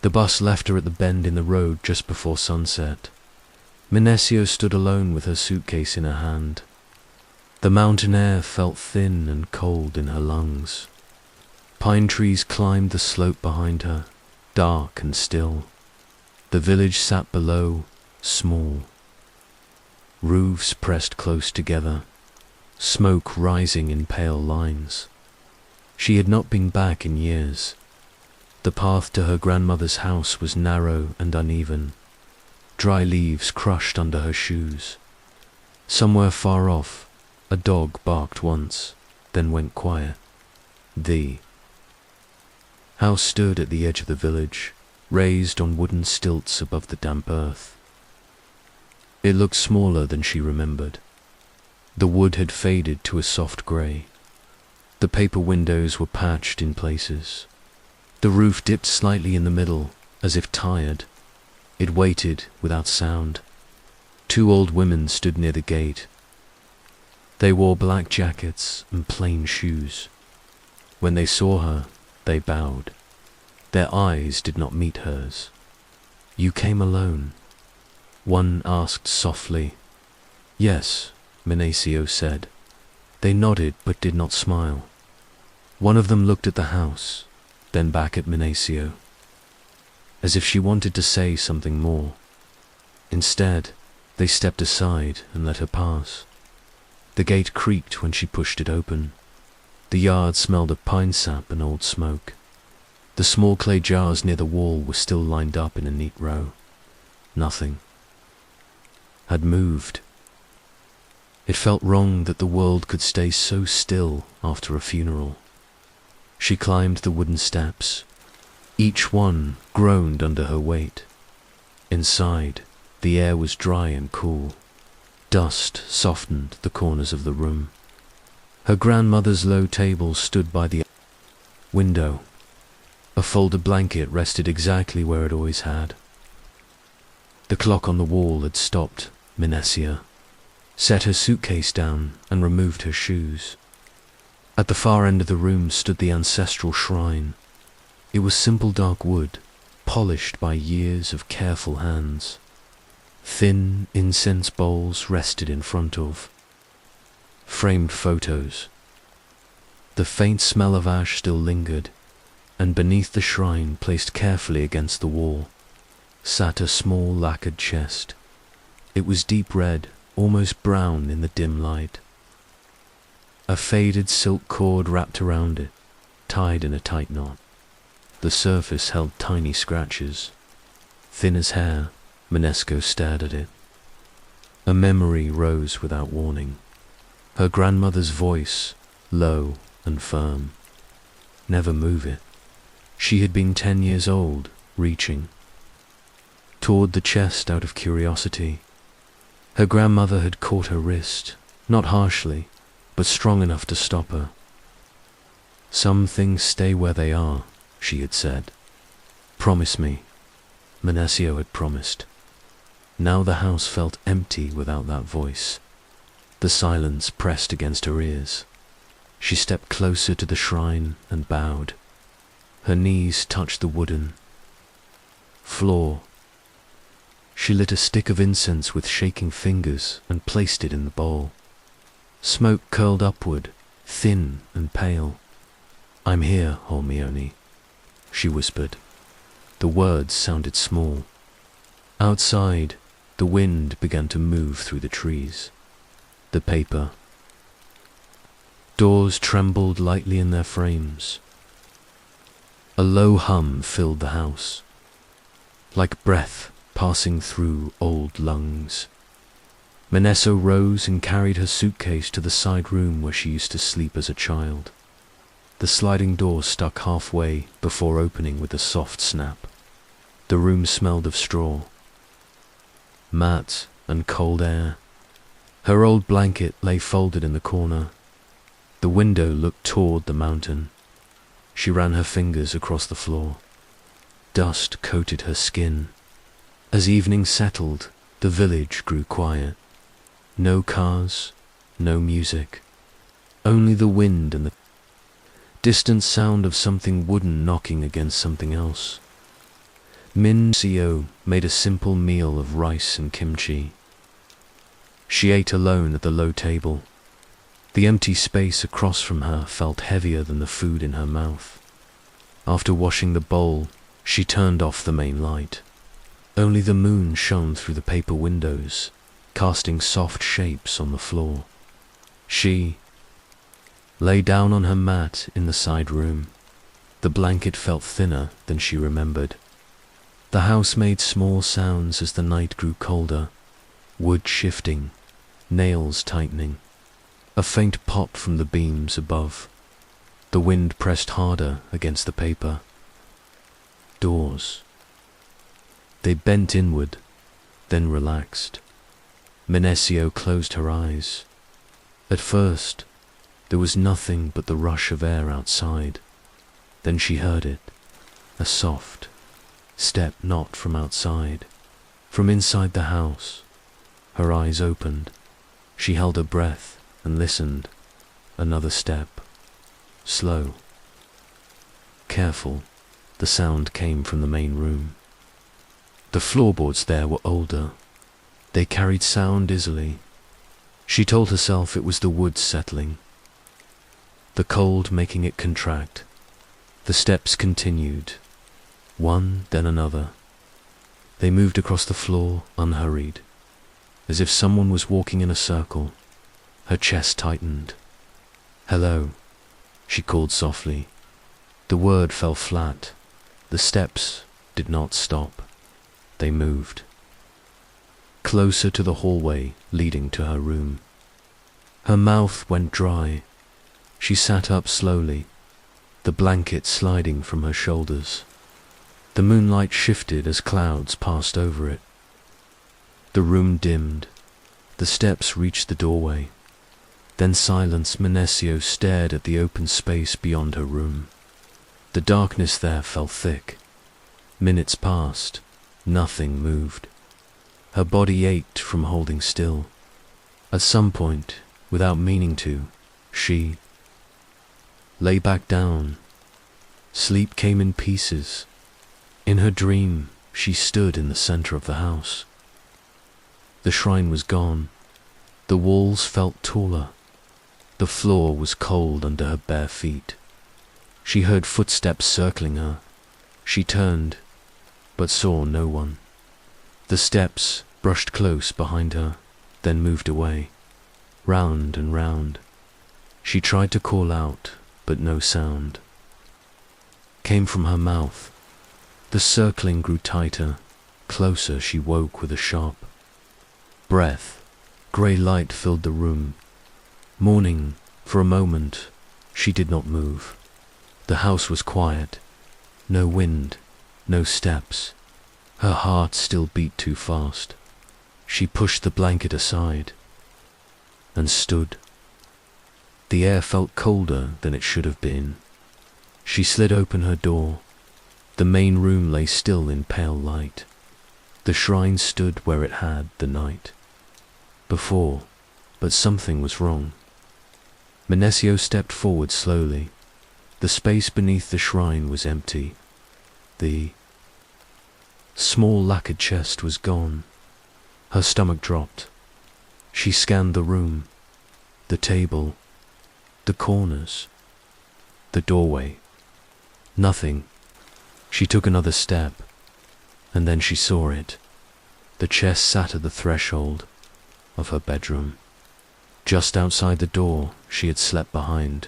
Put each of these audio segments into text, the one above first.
The bus left her at the bend in the road just before sunset. Min-seo stood alone with her suitcase in her hand. The mountain air felt thin and cold in her lungs. Pine trees climbed the slope behind her, dark and still. The village sat below, small. Roofs pressed close together, smoke rising in pale lines. She had not been back in years. The path to her grandmother's house was narrow and uneven. Dry leaves crushed under her shoes. Somewhere far off, a dog barked once, then went quiet. The house stood at the edge of the village, raised on wooden stilts above the damp earth. It looked smaller than she remembered. The wood had faded to a soft grey. The paper windows were patched in places. The roof dipped slightly in the middle, as if tired. It waited without sound. 2 old women stood near the gate. They wore black jackets and plain shoes. When they saw her, they bowed. Their eyes did not meet hers. "You came alone?" One asked softly. "Yes," Min-seo said. They nodded but did not smile. One of them looked at the house, then back at Min-seo, as if she wanted to say something more. Instead, they stepped aside and let her pass. The gate creaked when she pushed it open. The yard smelled of pine sap and old smoke. The small clay jars near the wall were still lined up in a neat row. Nothing had moved. It felt wrong that the world could stay so still after a funeral. She climbed the wooden steps. Each one groaned under her weight. Inside, the air was dry and cool. Dust softened the corners of the room. Her grandmother's low table stood by the window. A folded blanket rested exactly where it always had. The clock on the wall had stopped. Min-seo set her suitcase down and removed her shoes. At the far end of the room stood the ancestral shrine. It was simple dark wood, polished by years of careful hands. Thin incense bowls rested in front of framed photos. The faint smell of ash still lingered, and beneath the shrine, placed carefully against the wall, sat a small lacquered chest. It was deep red, almost brown in the dim light. A faded silk cord wrapped around it, tied in a tight knot. The surface held tiny scratches. Thin as hair, Min-seo stared at it. A memory rose without warning. Her grandmother's voice, low and firm. Never move it. She had been 10 years old, reaching toward the chest out of curiosity. Her grandmother had caught her wrist, not harshly, but strong enough to stop her. "Some things stay where they are," she had said. "Promise me." Min-seo had promised. Now the house felt empty without that voice. The silence pressed against her ears. She stepped closer to the shrine and bowed. Her knees touched the wooden floor. She lit a stick of incense with shaking fingers and placed it in the bowl. Smoke curled upward, thin and pale. "I'm here, Holmione," she whispered. The words sounded small. Outside, the wind began to move through the trees. The paper doors trembled lightly in their frames. A low hum filled the house, like breath passing through old lungs. Min-seo rose and carried her suitcase to the side room where she used to sleep as a child. The sliding door stuck halfway before opening with a soft snap. The room smelled of straw, mat and cold air. Her old blanket lay folded in the corner. The window looked toward the mountain. She ran her fingers across the floor. Dust coated her skin. As evening settled, the village grew quiet. No cars, no music. Only the wind and the distant sound of something wooden knocking against something else. Min-seo made a simple meal of rice and kimchi. She ate alone at the low table. The empty space across from her felt heavier than the food in her mouth. After washing the bowl, she turned off the main light. Only the moon shone through the paper windows, casting soft shapes on the floor. She lay down on her mat in the side room. The blanket felt thinner than she remembered. The house made small sounds as the night grew colder, wood shifting, nails tightening. A faint pop from the beams above. The wind pressed harder against the paper. Doors. They bent inward, then relaxed. Min-seo closed her eyes. At first, there was nothing but the rush of air outside. Then she heard it, a soft step, not from outside, from inside the house. Her eyes opened. She held her breath and listened. Another step. Slow. Careful. The sound came from the main room. The floorboards there were older. They carried sound easily. She told herself it was the wood settling, the cold making it contract. The steps continued, one then another. They moved across the floor unhurried, as if someone was walking in a circle. Her chest tightened. "Hello," she called softly. The word fell flat. The steps did not stop. They moved. Closer to the hallway leading to her room. Her mouth went dry. She sat up slowly, the blanket sliding from her shoulders. The moonlight shifted as clouds passed over it. The room dimmed. The steps reached the doorway. Then silence. Min-seo stared at the open space beyond her room. The darkness there felt thick. Minutes passed. Nothing moved. Her body ached from holding still. At some point, without meaning to, she lay back down. Sleep came in pieces. In her dream, she stood in the center of the house. The shrine was gone. The walls felt taller. The floor was cold under her bare feet. She heard footsteps circling her. She turned, but saw no one. The steps brushed close behind her, then moved away, round and round. She tried to call out, but no sound came from her mouth. The circling grew tighter. Closer. She woke with a sharp breath. Grey light filled the room. Morning. For a moment, she did not move. The house was quiet. No wind, no steps. Her heart still beat too fast. She pushed the blanket aside and stood. The air felt colder than it should have been. She slid open her door. The main room lay still in pale light. The shrine stood where it had the night before, but something was wrong. Min-seo stepped forward slowly. The space beneath the shrine was empty. The small lacquered chest was gone. Her stomach dropped. She scanned the room, the table, the corners, the doorway. Nothing. She took another step, and then she saw it. The chest sat at the threshold of her bedroom. Just outside the door she had slept behind.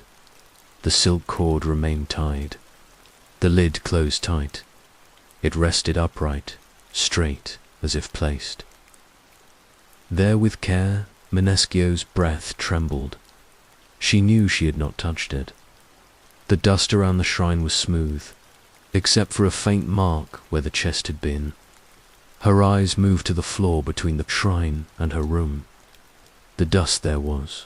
The silk cord remained tied. The lid closed tight. It rested upright, straight, as if placed. There with care, Min-seo's breath trembled. She knew she had not touched it. The dust around the shrine was smooth, except for a faint mark where the chest had been. Her eyes moved to the floor between the shrine and her room. The dust there was.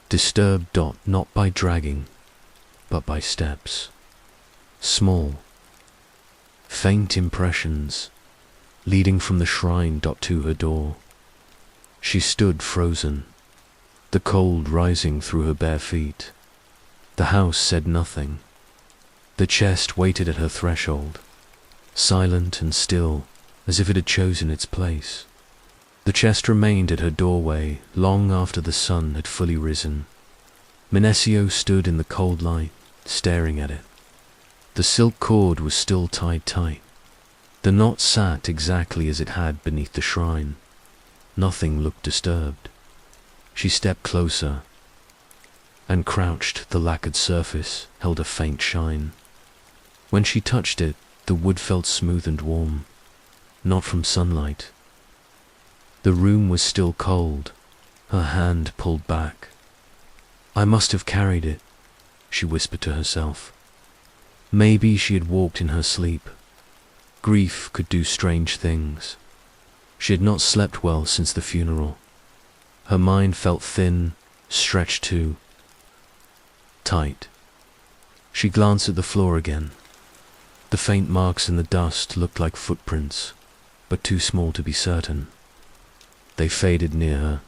Disturbed, not by dragging, but by steps. Small, faint impressions, leading from the shrine to her door. She stood frozen, the cold rising through her bare feet. The house said nothing. The chest waited at her threshold. silent and still, as if it had chosen its place. The chest remained at her doorway long after the sun had fully risen. Min-seo stood in the cold light, staring at it. The silk cord was still tied tight. The knot sat exactly as it had beneath the shrine. Nothing looked disturbed. She stepped closer and crouched. The lacquered surface held a faint shine. When she touched it, the wood felt smooth and warm, not from sunlight. The room was still cold. Her hand pulled back. I must have carried it, she whispered to herself. Maybe she had walked in her sleep. Grief could do strange things. She had not slept well since the funeral. Her mind felt thin, stretched too tight. She glanced at the floor again. The faint marks in the dust looked like footprints, but too small to be certain. They faded near her.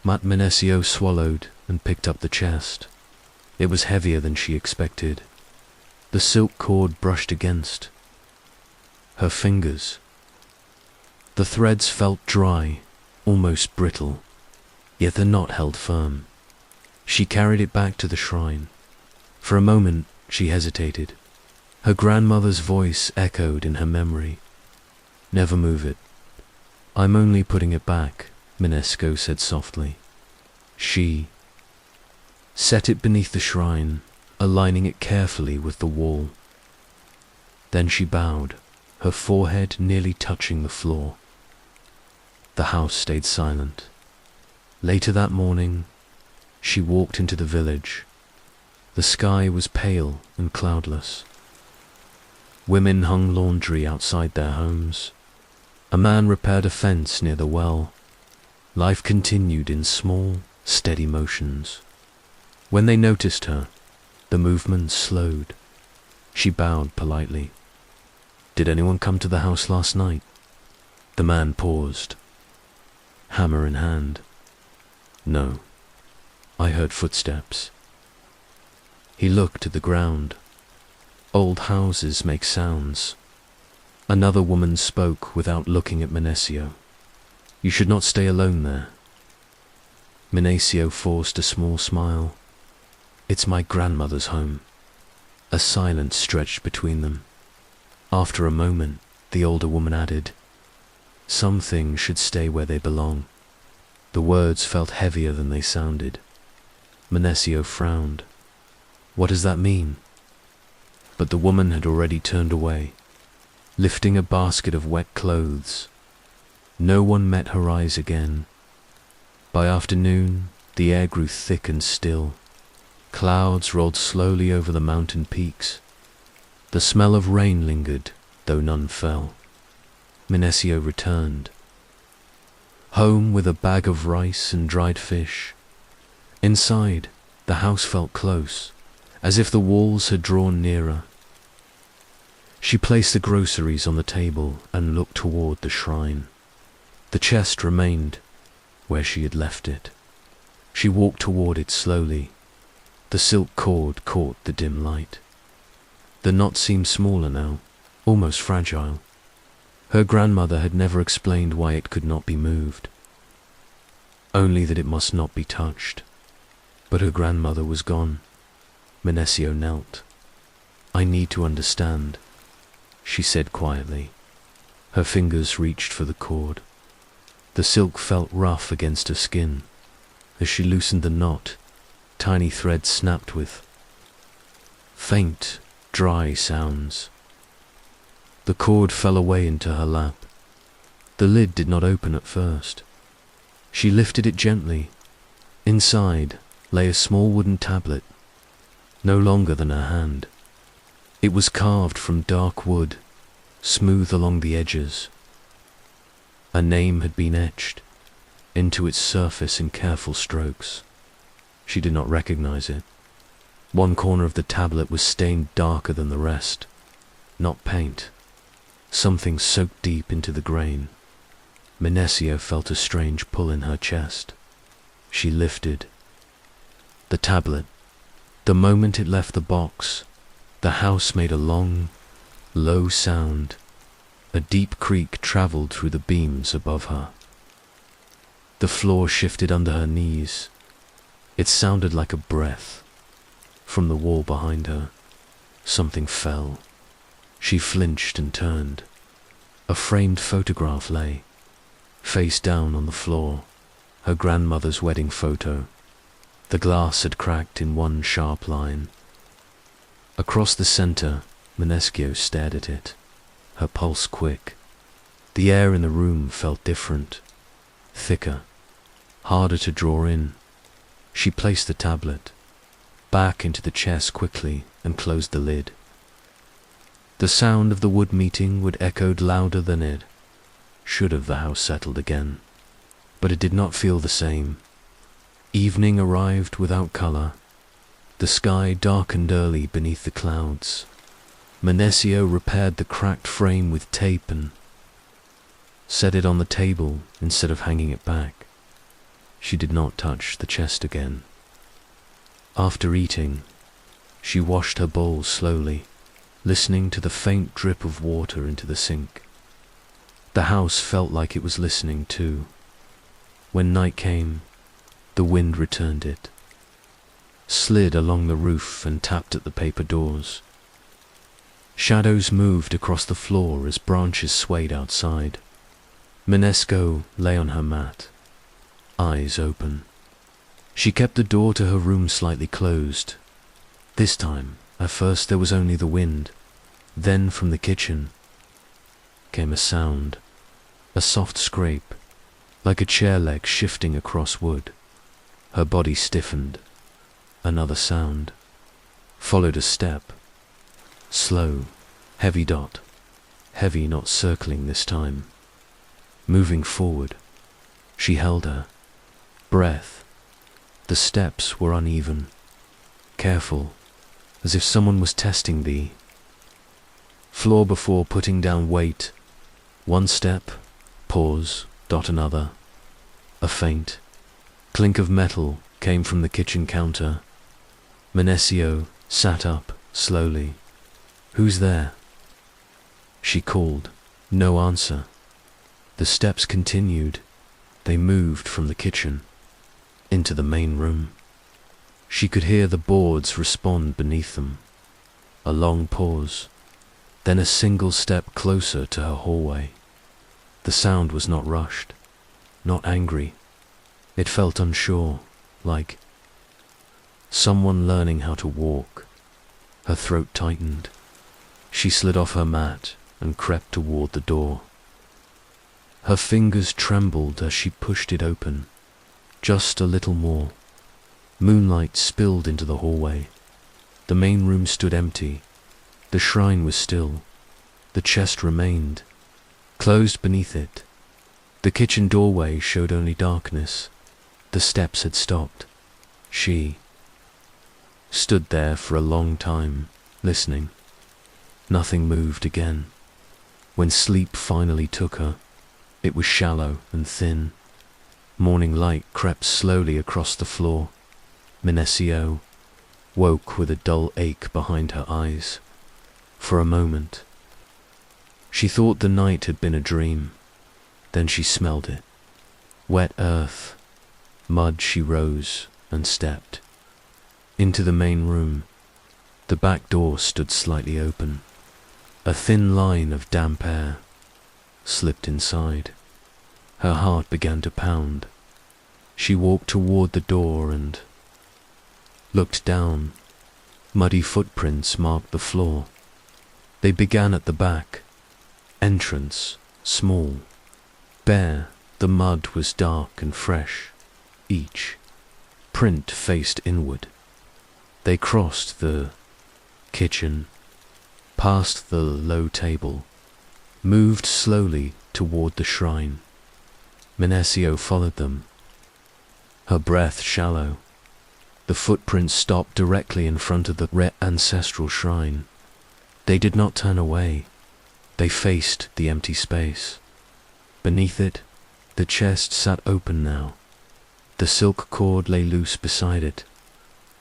Min-seo swallowed and picked up the chest. It was heavier than she expected. The silk cord brushed against her fingers. The threads felt dry, almost brittle, yet the knot held firm. She carried it back to the shrine. For a moment, she hesitated. Her grandmother's voice echoed in her memory. Never move it. I'm only putting it back, Min-seo said softly. She set it beneath the shrine, aligning it carefully with the wall. Then she bowed, her forehead nearly touching the floor. The house stayed silent. Later that morning, she walked into the village. The sky was pale and cloudless. Women hung laundry outside their homes. A man repaired a fence near the well. Life continued in small, steady motions. When they noticed her, the movement slowed. She bowed politely. Did anyone come to the house last night? The man paused, hammer in hand. No, I heard footsteps. He looked at the ground. Old houses make sounds. Another woman spoke without looking at Min-seo. You should not stay alone there. Min-seo forced a small smile. It's my grandmother's home. A silence stretched between them. After a moment, the older woman added, some things should stay where they belong. The words felt heavier than they sounded. Min-seo frowned. What does that mean? But the woman had already turned away, lifting a basket of wet clothes. No one met her eyes again. By afternoon, the air grew thick and still. Clouds rolled slowly over the mountain peaks. The smell of rain lingered, though none fell. Min-seo returned, home with a bag of rice and dried fish. Inside, the house felt close, as if the walls had drawn nearer. She placed the groceries on the table and looked toward the shrine. The chest remained where she had left it. She walked toward it slowly. The silk cord caught the dim light. The knot seemed smaller now, almost fragile. Her grandmother had never explained why it could not be moved, only that it must not be touched. But her grandmother was gone. Min-seo knelt. I need to understand, she said quietly. Her fingers reached for the cord. The silk felt rough against her skin. As she loosened the knot, tiny threads snapped with faint, dry sounds. The cord fell away into her lap. The lid did not open at first. She lifted it gently. Inside lay a small wooden tablet, no longer than her hand. It was carved from dark wood, smooth along the edges. A name had been etched into its surface in careful strokes. She did not recognize it. One corner of the tablet was stained darker than the rest. Not paint. Something soaked deep into the grain. Min-seo felt a strange pull in her chest. She lifted the tablet. The moment it left the box, the house made a long, low sound. A deep creak traveled through the beams above her. The floor shifted under her knees. It sounded like a breath. From the wall behind her, something fell. She flinched and turned. A framed photograph lay, face down on the floor, her grandmother's wedding photo. The glass had cracked in one sharp line. Across the center, Min-seo stared at it, her pulse quick. The air in the room felt different, thicker, harder to draw in. She placed the tablet back into the chest quickly and closed the lid. The sound of the wood meeting would echoed louder than it should have. The house settled again, but it did not feel the same. Evening arrived without color. The sky darkened early beneath the clouds. Min-seo repaired the cracked frame with tape and set it on the table instead of hanging it back. She did not touch the chest again. After eating, she washed her bowl slowly, listening to the faint drip of water into the sink. The house felt like it was listening too. When night came, the wind returned it, slid along the roof and tapped at the paper doors. Shadows moved across the floor as branches swayed outside. Min-seo lay on her mat, eyes open. She kept the door to her room slightly closed. This time, at first there was only the wind. Then from the kitchen came a sound, a soft scrape, like a chair leg shifting across wood. Her body stiffened. Another sound, followed a step. Slow, heavy dot, heavy, not circling this time. Moving forward, she held her breath. The steps were uneven, careful, as if someone was testing the floor before putting down weight. One step, pause, dot another. A faint clink of metal came from the kitchen counter. Min-seo sat up slowly. "Who's there?" she called. No answer. The steps continued. They moved from the kitchen into the main room. She could hear the boards respond beneath them. A long pause, then a single step closer to her hallway. The sound was not rushed, not angry. It felt unsure, like someone learning how to walk. Her throat tightened. She slid off her mat and crept toward the door. Her fingers trembled as she pushed it open. Just a little more. Moonlight spilled into the hallway. The main room stood empty. The shrine was still. The chest remained, closed beneath it. The kitchen doorway showed only darkness. The steps had stopped. She stood there for a long time, listening. Nothing moved again. When sleep finally took her, it was shallow and thin. Morning light crept slowly across the floor. Min-seo woke with a dull ache behind her eyes. For a moment, she thought the night had been a dream. Then she smelled it. Wet earth, mud. She rose and stepped into the main room. The back door stood slightly open. A thin line of damp air slipped inside. Her heart began to pound. She walked toward the door and looked down. Muddy footprints marked the floor. They began at the back. Entrance, small, bare. The mud was dark and fresh. Each print faced inward. They crossed the kitchen, past the low table, moved slowly toward the shrine. Min-seo followed them, her breath shallow. The footprints stopped directly in front of the ancestral shrine. They did not turn away. They faced the empty space. Beneath it, the chest sat open now. The silk cord lay loose beside it.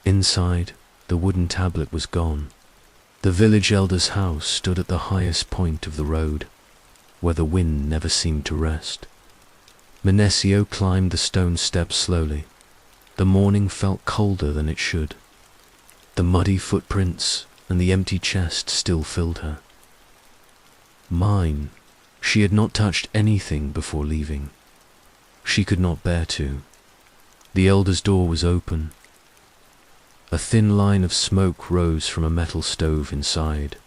Inside, the wooden tablet was gone. The village elder's house stood at the highest point of the road, where the wind never seemed to rest. Min-seo climbed the stone steps slowly. The morning felt colder than it should. The muddy footprints and the empty chest still filled her. Mine. She had not touched anything before leaving. She could not bear to. The elder's door was open. A thin line of smoke rose from a metal stove inside.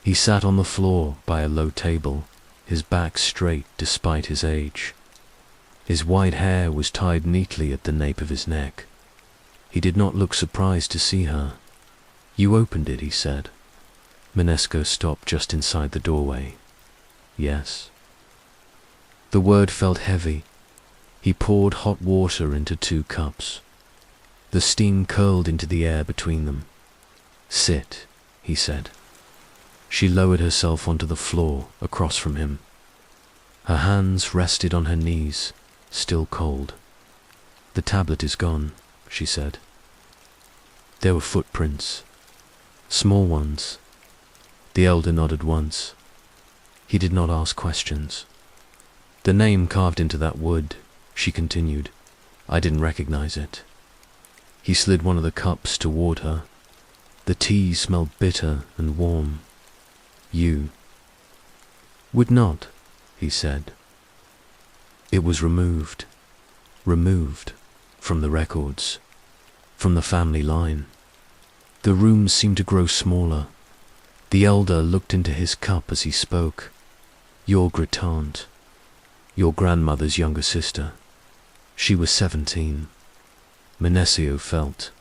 He sat on the floor by a low table, his back straight despite his age. His white hair was tied neatly at the nape of his neck. He did not look surprised to see her. "You opened it," he said. Min-seo stopped just inside the doorway. "Yes." The word felt heavy. He poured hot water into 2 cups. The steam curled into the air between them. "Sit," he said. She lowered herself onto the floor across from him. Her hands rested on her knees, still cold. "The tablet is gone," she said. There were footprints. Small ones. The elder nodded once. He did not ask questions. "The name carved into that wood," she continued. "I didn't recognize it." He slid one of the cups toward her. The tea smelled bitter and warm. "You would not," he said. It was removed from the records, from the family line. The room seemed to grow smaller. The elder looked into his cup as he spoke. "Your great-aunt, your grandmother's younger sister. She was 17. Min-seo felt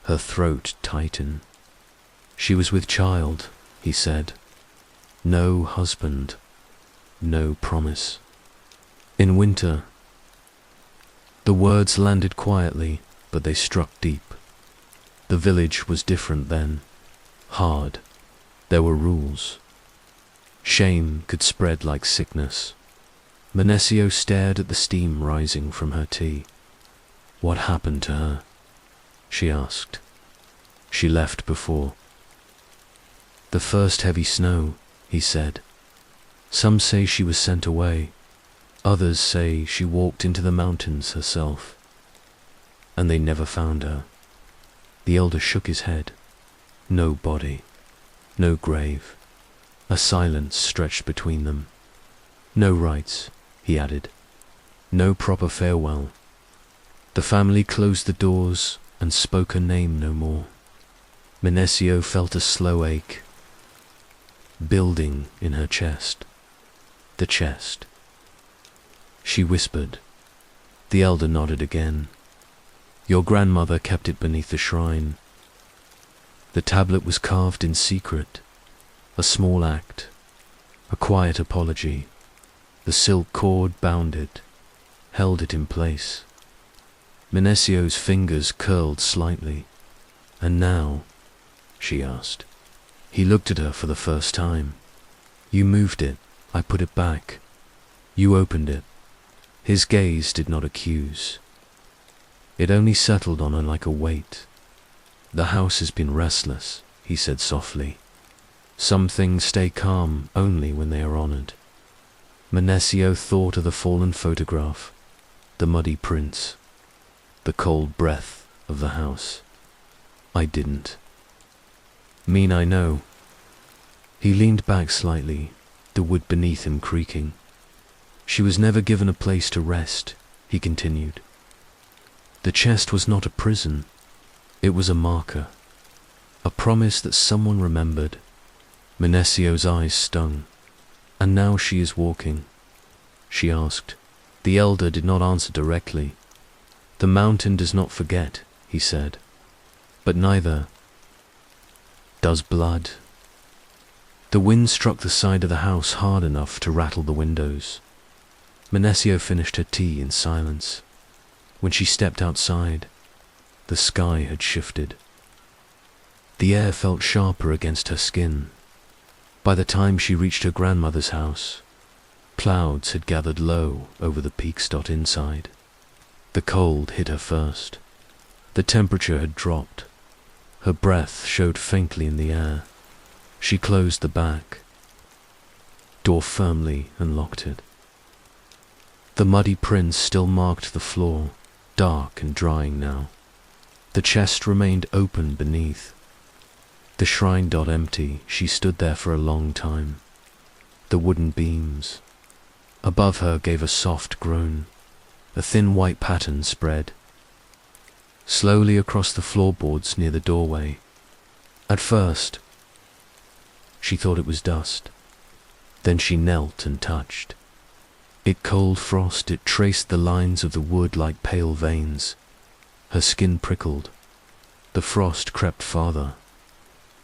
her throat tighten. "She was with child," he said. "No husband, no promise. In winter." The words landed quietly, but they struck deep. The village was different then. Hard. There were rules. Shame could spread like sickness. Min-seo stared at the steam rising from her tea. "What happened to her?" she asked. "She left before." "The first heavy snow," he said. "Some say she was sent away. Others say she walked into the mountains herself. And they never found her." The elder shook his head. No body, no grave. A silence stretched between them. "No rites," he added. "No proper farewell." The family closed the doors and spoke her name no more. Min-seo felt a slow ache building in her chest. The chest. She whispered. The elder nodded again. "Your grandmother kept it beneath the shrine. The tablet was carved in secret. A small act. A quiet apology. The silk cord bound it, held it in place." Min-seo's fingers curled slightly. "And now?" she asked. He looked at her for the first time. "You moved it. I put it back. You opened it." His gaze did not accuse. It only settled on her like a weight. "The house has been restless," he said softly. "Some things stay calm only when they are honored." Min-seo thought of the fallen photograph, the muddy prints, the cold breath of the house. "I didn't mean I know." He leaned back slightly, the wood beneath him creaking. "She was never given a place to rest," he continued. "The chest was not a prison. It was a marker, a promise that someone remembered." Min-seo's eyes stung. "And now she is walking?" she asked. The elder did not answer directly. "The mountain does not forget," he said. "But neither does blood." The wind struck the side of the house hard enough to rattle the windows. Min-seo finished her tea in silence. When she stepped outside, the sky had shifted. The air felt sharper against her skin. By the time she reached her grandmother's house, clouds had gathered low over the peaks inside. The cold hit her first. The temperature had dropped. Her breath showed faintly in the air. She closed the back door firmly and locked it. The muddy prints still marked the floor, dark and drying now. The chest remained open beneath. The shrine empty. She stood there for a long time. The wooden beams above her gave a soft groan. A thin white pattern spread slowly across the floorboards near the doorway. At first, she thought it was dust. Then she knelt and touched. It cold frost, it traced the lines of the wood like pale veins. Her skin prickled. The frost crept farther,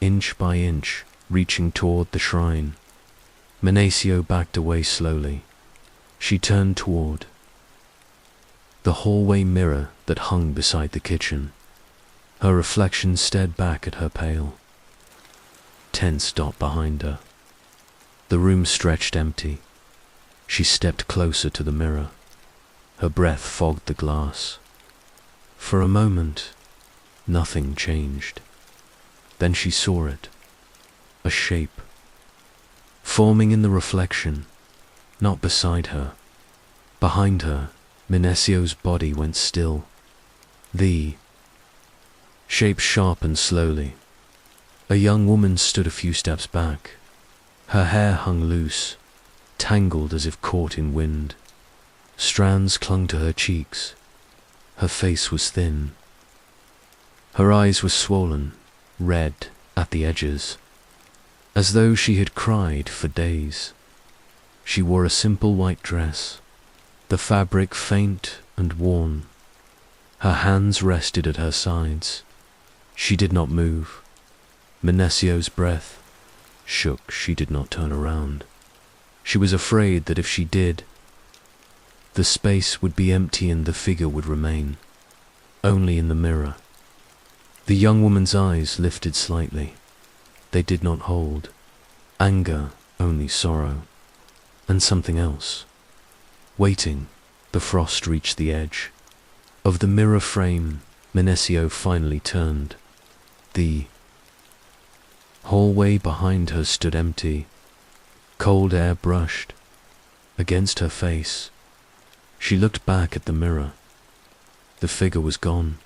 inch by inch, reaching toward the shrine. Min-seo backed away slowly. She turned toward the hallway mirror that hung beside the kitchen. Her reflection stared back at her pale, tense dot behind her. The room stretched empty. She stepped closer to the mirror. Her breath fogged the glass. For a moment, nothing changed. Then she saw it, a shape, forming in the reflection, not beside her. Behind her, Min-seo's body went still. The shape sharpened slowly. A young woman stood a few steps back. Her hair hung loose, tangled as if caught in wind. Strands clung to her cheeks. Her face was thin. Her eyes were swollen, red at the edges, as though she had cried for days. She wore a simple white dress, the fabric faint and worn. Her hands rested at her sides. She did not move. Min-seo's breath shook. She did not turn around. She was afraid that if she did, the space would be empty and the figure would remain, only in the mirror. The young woman's eyes lifted slightly. They did not hold anger, only sorrow, and something else. Waiting, the frost reached the edge of the mirror frame. Min-seo finally turned. The hallway behind her stood empty. Cold air brushed against her face. She looked back at the mirror. The figure was gone.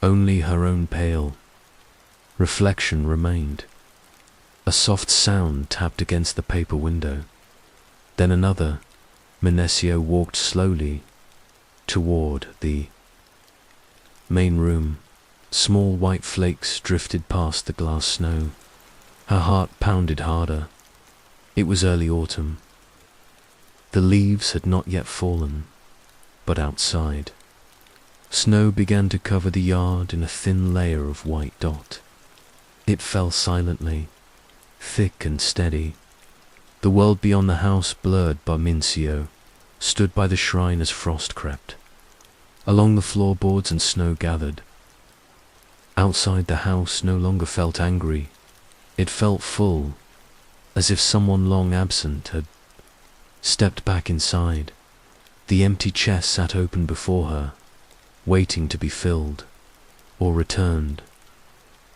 Only her own pale reflection remained. A soft sound tapped against the paper window. Then another. Min-seo walked slowly toward the main room. Small white flakes drifted past the glass snow. Her heart pounded harder. It was early autumn. The leaves had not yet fallen, but outside, snow began to cover the yard in a thin layer of white dot. It fell silently, thick and steady. The world beyond the house, blurred by Min-seo, stood by the shrine as frost crept. Along the floorboards and snow gathered. Outside the house no longer felt angry. It felt full, as if someone long absent had stepped back inside. The empty chest sat open before her, waiting to be filled or returned.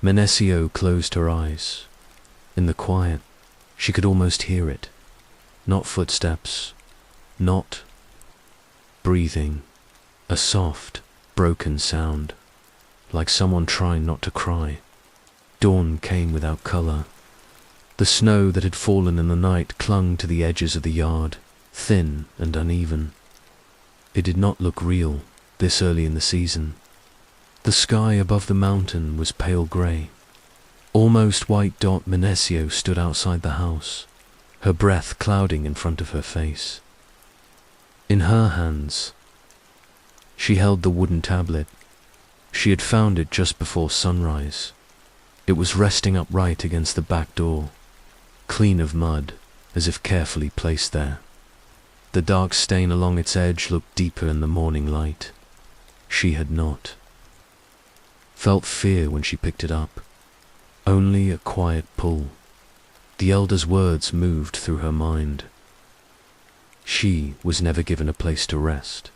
Min-seo closed her eyes. In the quiet, she could almost hear it. Not footsteps, not breathing. A soft, broken sound, like someone trying not to cry. Dawn came without color. The snow that had fallen in the night clung to the edges of the yard, thin and uneven. It did not look real, this early in the season. The sky above the mountain was pale grey. Almost white dot. Min-seo stood outside the house, her breath clouding in front of her face. In her hands, she held the wooden tablet. She had found it just before sunrise. It was resting upright against the back door, clean of mud, as if carefully placed there. The dark stain along its edge looked deeper in the morning light. She had not felt fear when she picked it up, only a quiet pull. The elder's words moved through her mind. She was never given a place to rest.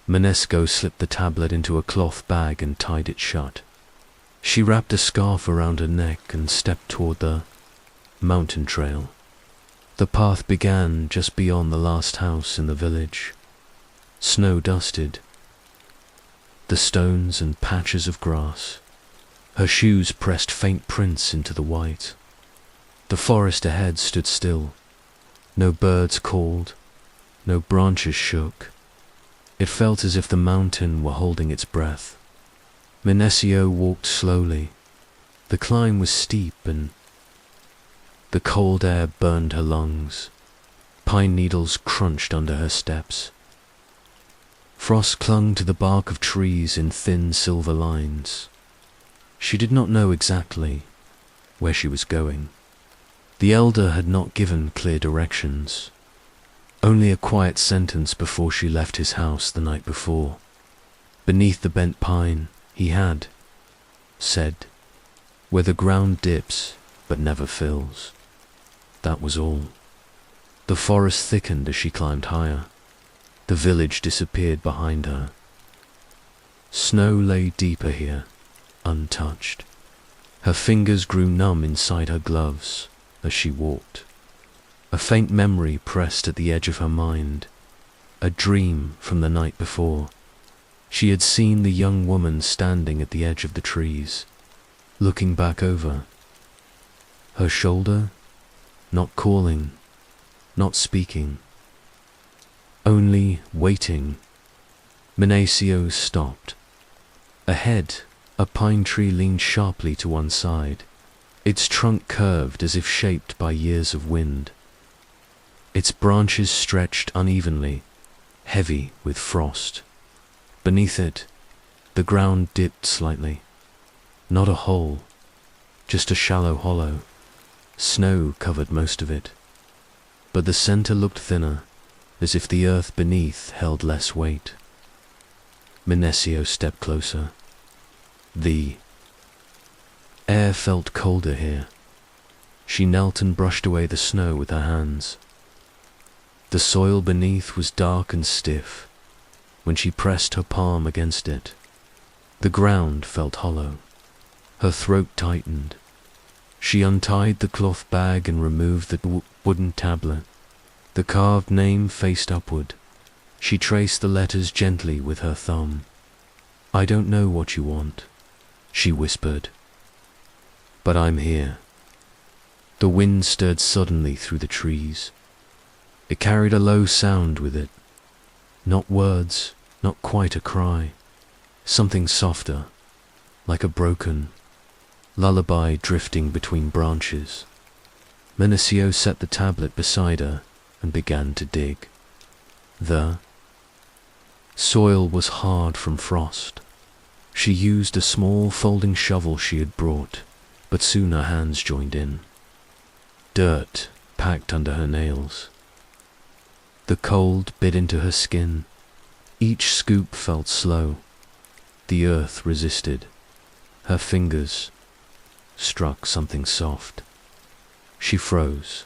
Min-seo slipped the tablet into a cloth bag and tied it shut. She wrapped a scarf around her neck and stepped toward the mountain trail. The path began just beyond the last house in the village. Snow dusted the stones and patches of grass. Her shoes pressed faint prints into the white. The forest ahead stood still. No birds called, no branches shook. It felt as if the mountain were holding its breath. Min-seo walked slowly. The climb was steep and the cold air burned her lungs. Pine needles crunched under her steps. Frost clung to the bark of trees in thin silver lines. She did not know exactly where she was going. The elder had not given clear directions, only a quiet sentence before she left his house the night before. Beneath the bent pine, he had said, "Where the ground dips but never fills." That was all. The forest thickened as she climbed higher. The village disappeared behind her. Snow lay deeper here, untouched. Her fingers grew numb inside her gloves as she walked. A faint memory pressed at the edge of her mind, a dream from the night before. She had seen the young woman standing at the edge of the trees, looking back over. Her shoulder, not calling, not speaking, only waiting. Min-seo stopped. Ahead, a pine tree leaned sharply to one side. Its trunk curved as if shaped by years of wind. Its branches stretched unevenly, heavy with frost. Beneath it, the ground dipped slightly. Not a hole, just a shallow hollow. Snow covered most of it, but the center looked thinner, as if the earth beneath held less weight. Min-seo stepped closer. The air felt colder here. She knelt and brushed away the snow with her hands. The soil beneath was dark and stiff when she pressed her palm against it. The ground felt hollow. Her throat tightened. She untied the cloth bag and removed the wooden tablet. The carved name faced upward. She traced the letters gently with her thumb. "I don't know what you want," she whispered, "but I'm here." The wind stirred suddenly through the trees. It carried a low sound with it. Not words, not quite a cry. Something softer, like a broken lullaby drifting between branches. Min-seo set the tablet beside her and began to dig. The soil was hard from frost. She used a small folding shovel she had brought, but soon her hands joined in. Dirt packed under her nails. The cold bit into her skin. Each scoop felt slow. The earth resisted. Her fingers struck something soft. She froze.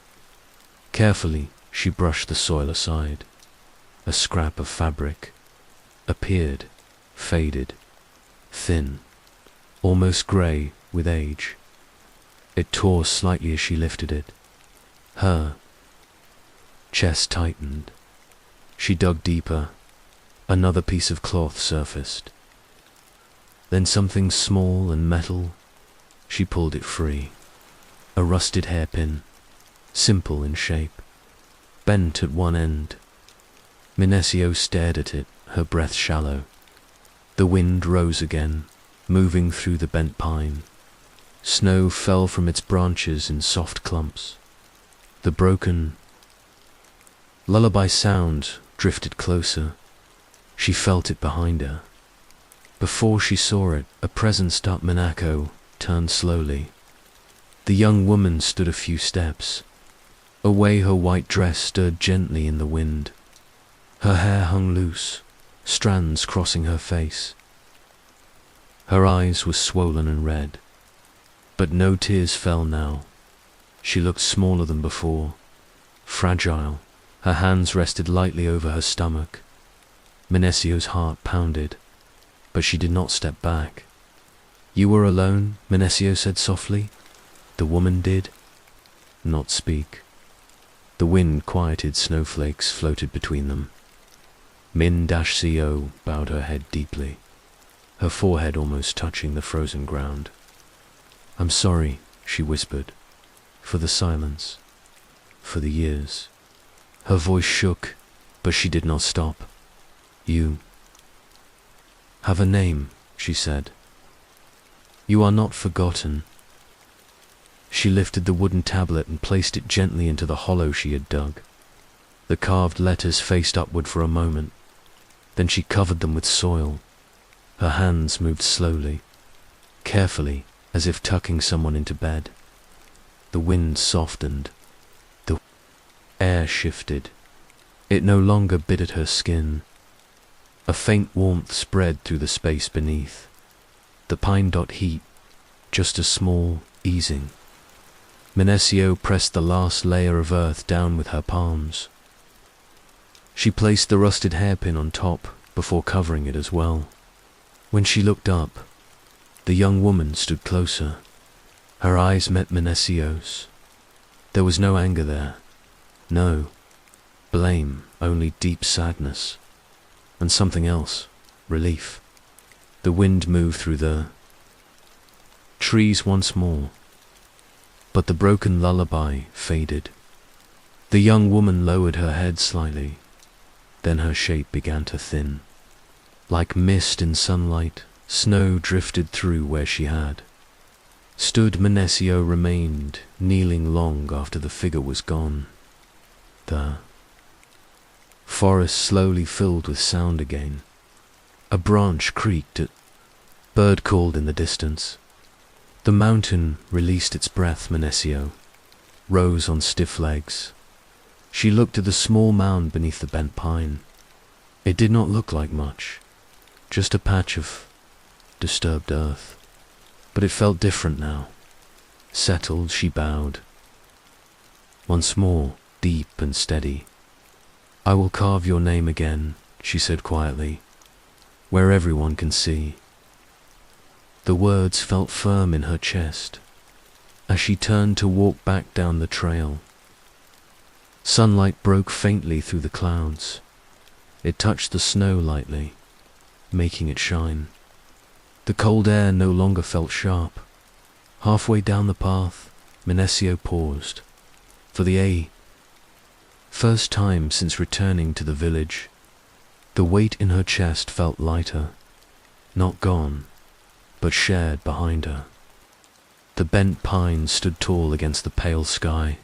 Carefully, she brushed the soil aside. A scrap of fabric appeared, faded, thin, almost grey with age. It tore slightly as she lifted it. Her chest tightened. She dug deeper. Another piece of cloth surfaced. Then something small and metal. She pulled it free. A rusted hairpin, simple in shape, bent at one end. Min-seo stared at it, her breath shallow. The wind rose again, moving through the bent pine. Snow fell from its branches in soft clumps. The broken lullaby sound drifted closer. She felt it behind her. Before she saw it, a presence up Min-seo turned slowly. The young woman stood a few steps. Away her white dress stirred gently in the wind. Her hair hung loose, strands crossing her face. Her eyes were swollen and red, but no tears fell now. She looked smaller than before, fragile. Her hands rested lightly over her stomach. Min-seo's heart pounded, but she did not step back. You were alone, Min-seo said softly. The woman did not speak. The wind quieted snowflakes floated between them. Min-seo bowed her head deeply, her forehead almost touching the frozen ground. I'm sorry, she whispered, for the silence, for the years. Her voice shook, but she did not stop. You have a name, she said. You are not forgotten. She lifted the wooden tablet and placed it gently into the hollow she had dug. The carved letters faced upward for a moment. Then she covered them with soil. Her hands moved slowly, carefully, as if tucking someone into bed. The wind softened. The air shifted. It no longer bit at her skin. A faint warmth spread through the space beneath. The pine dot heat, just a small easing. Min-seo pressed the last layer of earth down with her palms. She placed the rusted hairpin on top before covering it as well. When she looked up, the young woman stood closer. Her eyes met Min-seo's. There was no anger there, no blame, only deep sadness. And something else, relief. The wind moved through the trees once more, but the broken lullaby faded. The young woman lowered her head slightly, then her shape began to thin. Like mist in sunlight, snow drifted through where she had stood. Min-seo remained, kneeling long after the figure was gone. The forest slowly filled with sound again. A branch creaked, a bird called in the distance. The mountain released its breath. Min-seo rose on stiff legs. She looked at the small mound beneath the bent pine. It did not look like much, just a patch of disturbed earth. But it felt different now. Settled, she bowed. Once more, deep and steady. I will carve your name again, she said quietly, where everyone can see. The words felt firm in her chest as she turned to walk back down the trail. Sunlight broke faintly through the clouds. It touched the snow lightly, making it shine. The cold air no longer felt sharp. Halfway down the path, Min-seo paused. For the first time since returning to the village, the weight in her chest felt lighter, not gone, but shared behind her. The bent pine stood tall against the pale sky.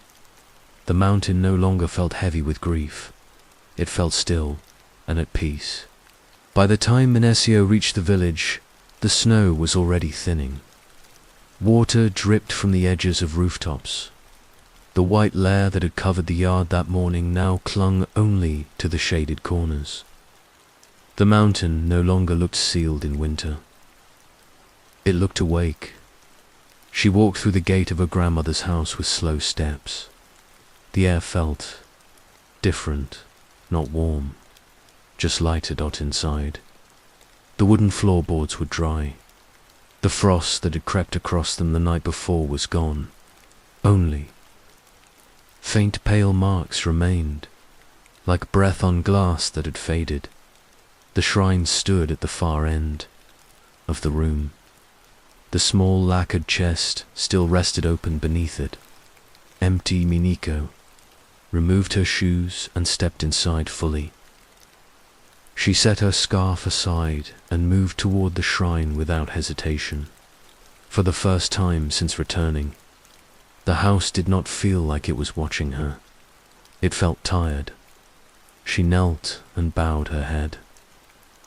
The mountain no longer felt heavy with grief. It felt still and at peace. By the time Min-seo reached the village, the snow was already thinning. Water dripped from the edges of rooftops. The white layer that had covered the yard that morning now clung only to the shaded corners. The mountain no longer looked sealed in winter. It looked awake. She walked through the gate of her grandmother's house with slow steps. The air felt different, not warm, just lighter dot inside. The wooden floorboards were dry. The frost that had crept across them the night before was gone. Only faint pale marks remained, like breath on glass that had faded. The shrine stood at the far end of the room. The small lacquered chest still rested open beneath it. Empty. Min-seo removed her shoes and stepped inside fully. She set her scarf aside and moved toward the shrine without hesitation. For the first time since returning, the house did not feel like it was watching her. It felt tired. She knelt and bowed her head.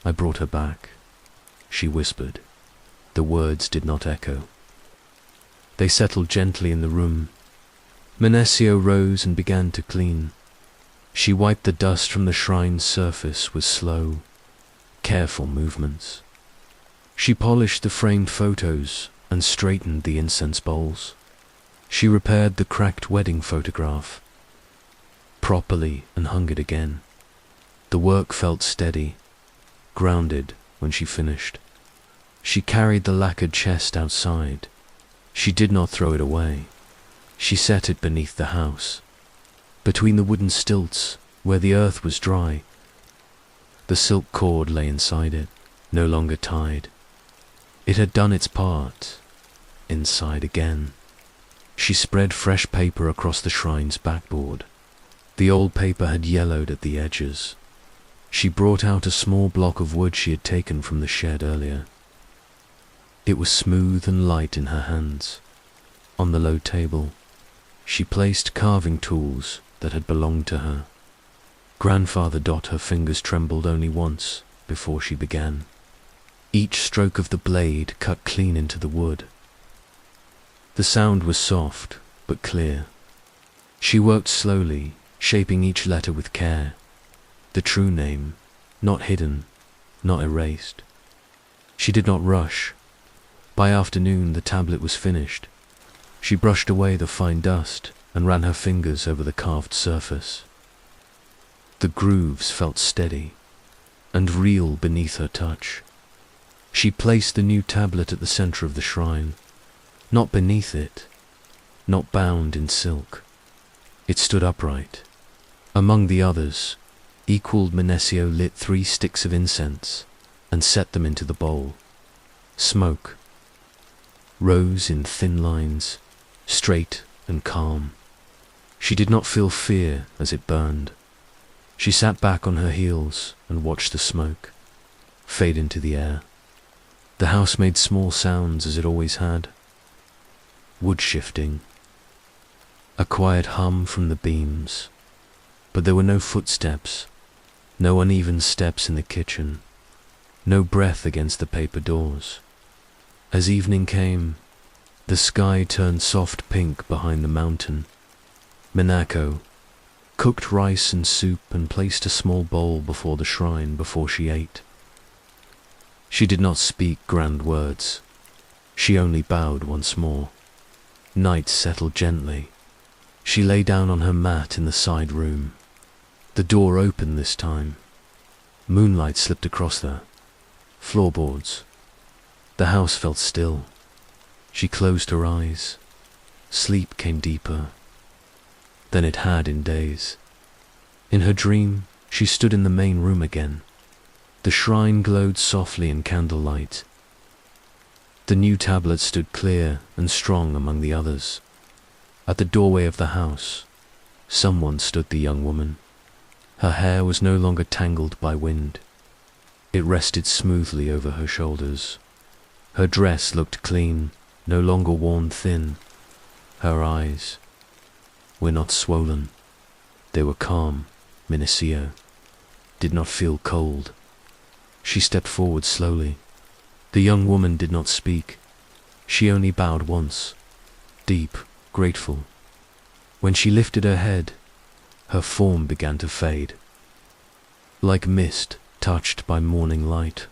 I brought her back, she whispered. The words did not echo. They settled gently in the room. Min-seo rose and began to clean. She wiped the dust from the shrine's surface with slow, careful movements. She polished the framed photos and straightened the incense bowls. She repaired the cracked wedding photograph properly and hung it again. The work felt steady, grounded when she finished. She carried the lacquered chest outside. She did not throw it away. She set it beneath the house, between the wooden stilts where the earth was dry. The silk cord lay inside it, no longer tied. It had done its part. Inside again. She spread fresh paper across the shrine's backboard. The old paper had yellowed at the edges. She brought out a small block of wood she had taken from the shed earlier. It was smooth and light in her hands. On the low table, she placed carving tools that had belonged to her. Grandfather her fingers trembled only once before she began. Each stroke of the blade cut clean into the wood. The sound was soft but clear. She worked slowly, shaping each letter with care. The true name, not hidden, not erased. She did not rush. By afternoon the tablet was finished. She brushed away the fine dust and ran her fingers over the carved surface. The grooves felt steady and real beneath her touch. She placed the new tablet at the center of the shrine, not beneath it, not bound in silk. It stood upright. Among the others, Min-seo lit 3 sticks of incense and set them into the bowl. Smoke rose in thin lines, straight and calm. She did not feel fear as it burned. She sat back on her heels and watched the smoke fade into the air. The house made small sounds as it always had. Wood shifting, a quiet hum from the beams, but there were no footsteps, no uneven steps in the kitchen, no breath against the paper doors. As evening came, the sky turned soft pink behind the mountain. Min-seo cooked rice and soup and placed a small bowl before the shrine before she ate. She did not speak grand words. She only bowed once more. Night settled gently. She lay down on her mat in the side room. The door opened this time. Moonlight slipped across the floorboards. The house felt still. She closed her eyes. Sleep came deeper than it had in days. In her dream, she stood in the main room again. The shrine glowed softly in candlelight. The new tablet stood clear and strong among the others. At the doorway of the house, someone stood the young woman. Her hair was no longer tangled by wind. It rested smoothly over her shoulders. Her dress looked clean, no longer worn thin. Her eyes were not swollen. They were calm. Min-seo did not feel cold. She stepped forward slowly. The young woman did not speak. She only bowed once, deep, grateful. When she lifted her head, her form began to fade. Like mist touched by morning light,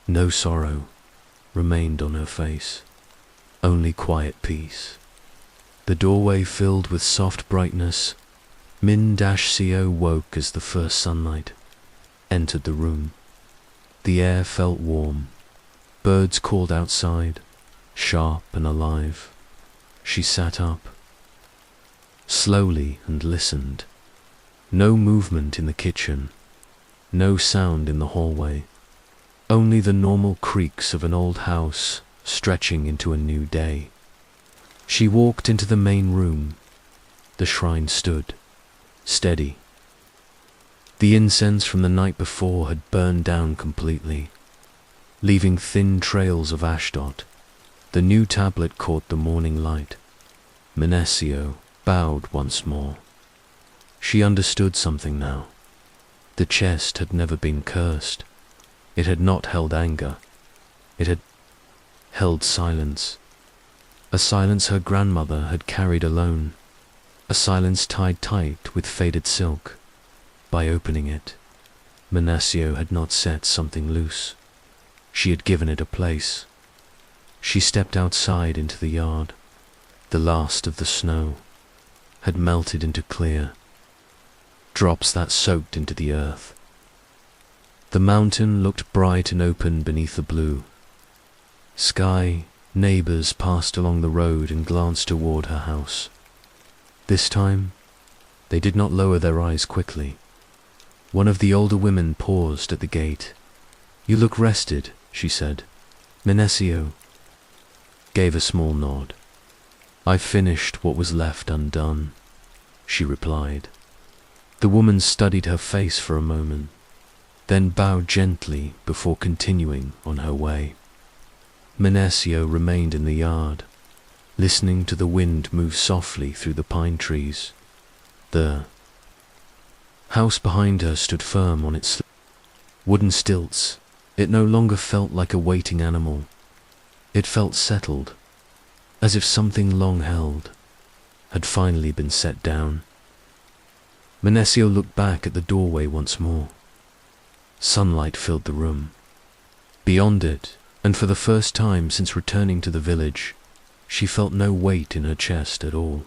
no sorrow remained on her face, only quiet peace. The doorway filled with soft brightness. Min-seo woke as the first sunlight entered the room. The air felt warm. Birds called outside, sharp and alive. She sat up, slowly, and listened. No movement in the kitchen, no sound in the hallway, only the normal creaks of an old house stretching into a new day. She walked into the main room. The shrine stood, steady. The incense from the night before had burned down completely, leaving thin trails of ashdot. The new tablet caught the morning light. Min-seo bowed once more. She understood something now. The chest had never been cursed. It had not held anger. It had held silence. A silence her grandmother had carried alone. A silence tied tight with faded silk. By opening it, Min-seo had not set something loose. She had given it a place. She stepped outside into the yard. The last of the snow had melted into clear, drops that soaked into the earth. The mountain looked bright and open beneath the blue. Sky, neighbors passed along the road and glanced toward her house. This time, they did not lower their eyes quickly. One of the older women paused at the gate. "You look rested," she said. Min-seo gave a small nod. "I finished what was left undone," she replied. The woman studied her face for a moment, then bowed gently before continuing on her way. Min-seo remained in the yard, listening to the wind move softly through the pine trees. The house behind her stood firm on its wooden stilts. It no longer felt like a waiting animal. It felt settled, as if something long held had finally been set down. Min-seo looked back at the doorway once more. Sunlight filled the room. Beyond it, and for the first time since returning to the village, she felt no weight in her chest at all.